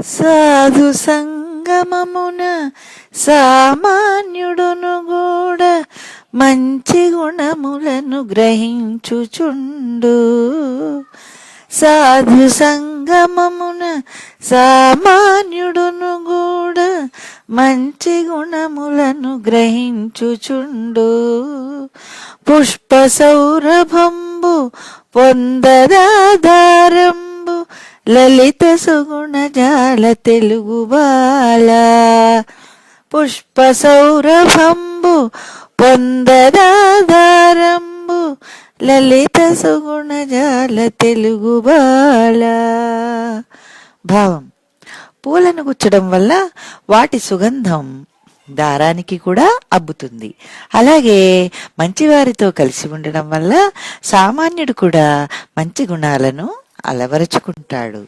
సాధు సంగమమున సామాన్యుడును కూడా మంచి గుణములను గ్రహించుచుండు. సాధు సంగమమున సామాన్యుడును కూడా మంచి గుణములను గ్రహించుచుండు. పుష్ప సౌరభంబు పొందదాధారంబు లలిత సుగుణ జాల తెలుగు బాల. పుష్ప సౌరభంబు పొందదాధారంబు లలిత సుగుణ జాల తెలుగు బాల. భావం: పూలను గుచ్చడం వల్ల వాటి సుగంధం దారానికి కూడా అబ్బుతుంది. అలాగే మంచివారితో కలిసి ఉండడం వల్ల సామాన్యుడు కూడా మంచి గుణాలను అలవరుచుకుంటాడు.